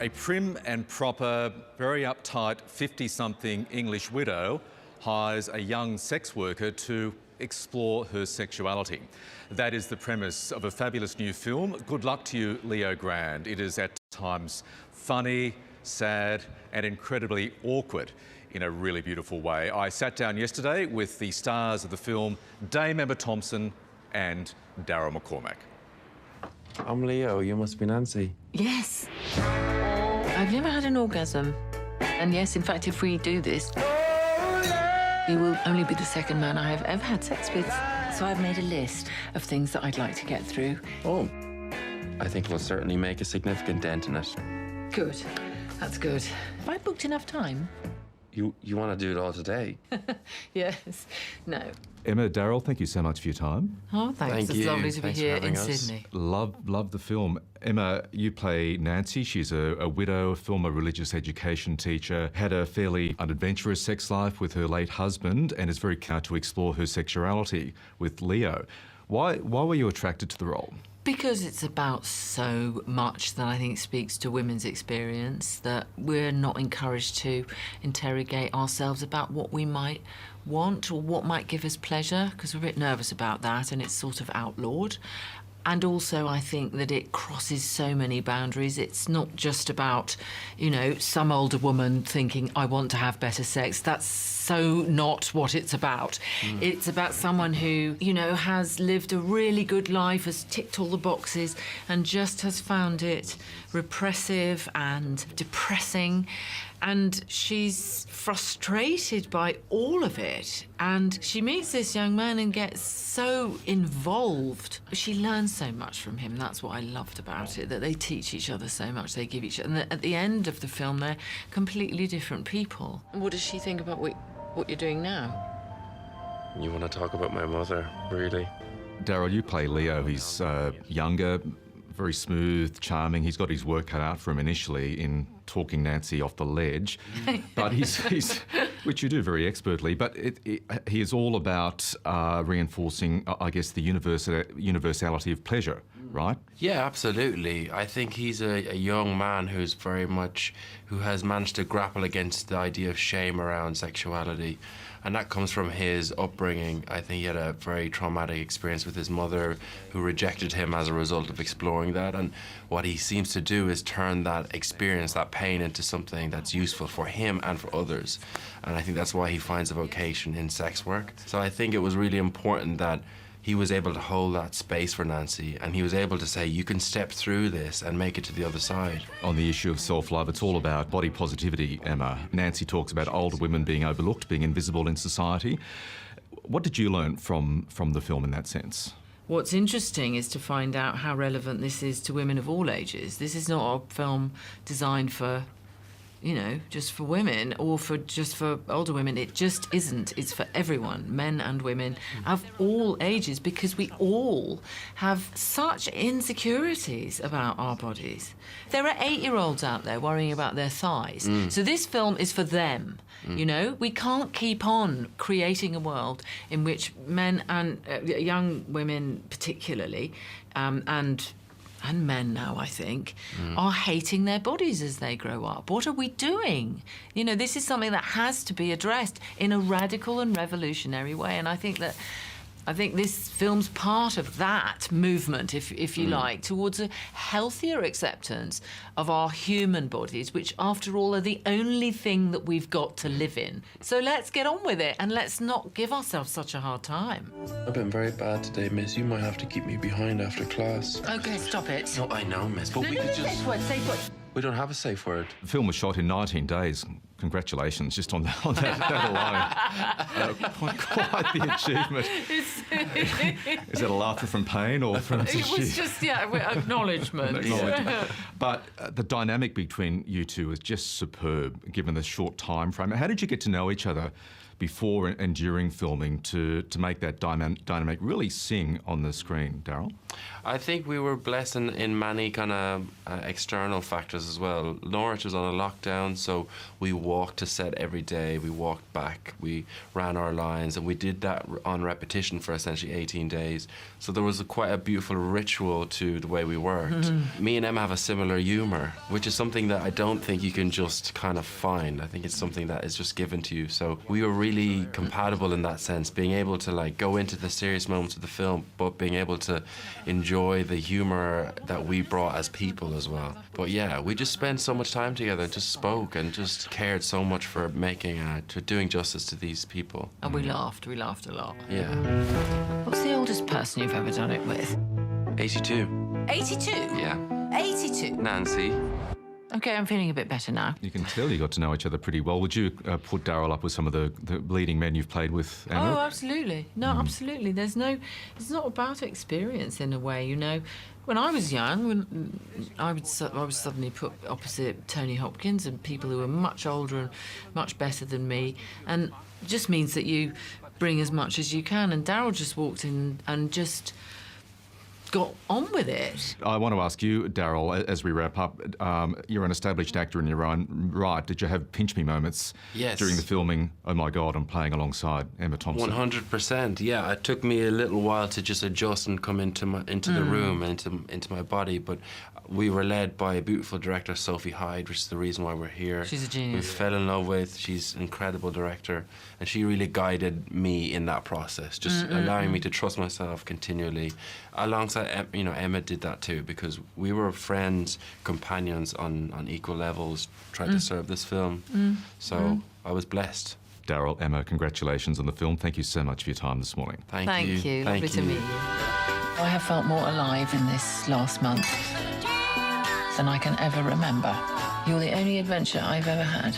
A prim and proper, very uptight 50-something English widow hires a young sex worker to explore her sexuality. That is the premise of a fabulous new film. Good luck to you, Leo Grande. It is at times funny, sad and incredibly awkward in a really beautiful way. I sat down yesterday with the stars of the film, Dame Emma Thompson and Daryl McCormack. I'm Leo, you must be Nancy. Yes. I've never had an orgasm. And yes, in fact, if we do this, you will only be the second man I have ever had sex with. So I've made a list of things that I'd like to get through. Oh, I think we'll certainly make a significant dent in it. Good. That's good. Have I booked enough time? You want to do it all today? Yes. No. Emma, Daryl, thank you so much for your time. Oh, thanks. Thank It's you. lovely to be Thanks for here having in us. Sydney. Love the film. Emma, you play Nancy. She's a widow, a former religious education teacher, had a fairly unadventurous sex life with her late husband and is very keen to explore her sexuality with Leo. Why were you attracted to the role? Because it's about so much that I think speaks to women's experience, that we're not encouraged to interrogate ourselves about what we might want or what might give us pleasure, because we're a bit nervous about that and it's sort of outlawed. And also I think that it crosses so many boundaries. It's not just about, you know, some older woman thinking, I want to have better sex. That's so not what it's about. It's about someone who, you know, has lived a really good life, has ticked all the boxes and just has found it repressive and depressing. And she's frustrated by all of it. And she meets this young man and gets so involved. She learns so much from him. That's what I loved about it, that they teach each other so much. They give each other... And at the end of the film, they're completely different people. What does she think about what you're doing now? You want to talk about my mother, really? Daryl, you play Leo. He's younger, very smooth, charming. He's got his work cut out for him initially in talking Nancy off the ledge, but he's which you do very expertly, but he is all about reinforcing, I guess, the universality of pleasure, right? Yeah, absolutely. I think he's a young man who has managed to grapple against the idea of shame around sexuality. And that comes from his upbringing. I think he had a very traumatic experience with his mother who rejected him as a result of exploring that. And what he seems to do is turn that experience, that pain, into something that's useful for him and for others. And I think that's why he finds a vocation in sex work. So I think it was really important that he was able to hold that space for Nancy, and he was able to say, you can step through this and make it to the other side. On the issue of self-love, it's all about body positivity, Emma. Nancy talks about older women being overlooked, being invisible in society. What did you learn from the film in that sense? What's interesting is to find out how relevant this is to women of all ages. This is not a film designed for, you know, just for women or just for older women. It just isn't. It's for everyone, men and women of all ages, because we all have such insecurities about our bodies. There are 8-year-olds out there worrying about their thighs. So this film is for them. You know, we can't keep on creating a world in which men and young women particularly, and men now, I think, are hating their bodies as they grow up. What are we doing? You know, this is something that has to be addressed in a radical and revolutionary way, and I think this film's part of that movement, if you like, towards a healthier acceptance of our human bodies, which, after all, are the only thing that we've got to live in. So let's get on with it, and let's not give ourselves such a hard time. I've been very bad today, miss. You might have to keep me behind after class. OK, stop it. No, I know, miss, but we could just... Safe word. We don't have a safe word. The film was shot in 19 days. Congratulations, just on that alone. Quite the achievement. Is that a laughter from pain or from... It was just, acknowledgement. But the dynamic between you two is just superb, given the short time frame. How did you get to know each other before and during filming to make that dynamic really sing on the screen, Daryl? I think we were blessed in many kind of external factors as well. Norwich was on a lockdown, so we walked to set every day. We walked back, we ran our lines, and we did that on repetition for essentially 18 days. So there was quite a beautiful ritual to the way we worked. Me and Emma have a similar humour, which is something that I don't think you can just kind of find. I think it's something that is just given to you. So we were really compatible in that sense, being able to like go into the serious moments of the film, but being able to enjoy the humour that we brought as people as well. But yeah, we just spent so much time together, just spoke and just cared so much for making, to doing justice to these people. And we laughed a lot. Yeah. What's the oldest person you've ever done it with? 82. 82? Yeah. 82? Nancy. Okay, I'm feeling a bit better now. You can tell you got to know each other pretty well. Would you put Daryl up with some of the leading men you've played with, Emma? Oh, absolutely. No, absolutely. It's not about experience in a way, you know. When I was young, when I was suddenly put opposite Tony Hopkins and people who were much older and much better than me, and it just means that you bring as much as you can. And Daryl just walked in and just got on with it. I want to ask you, Daryl, as we wrap up, you're an established actor in your own right. Did you have pinch me moments during the filming? Oh my God, I'm playing alongside Emma Thompson. 100%. Yeah, it took me a little while to just adjust and come into the room and into my body, but we were led by a beautiful director, Sophie Hyde, which is the reason why we're here. She's a genius. We fell in love with. She's an incredible director, and she really guided me in that process, just allowing me to trust myself continually. Alongside, you know, Emma did that too, because we were friends, companions on equal levels, trying to serve this film. So I was blessed. Daryl, Emma, congratulations on the film. Thank you so much for your time this morning. Thank you. Lovely to meet you. I have felt more alive in this last month than I can ever remember. You're the only adventure I've ever had.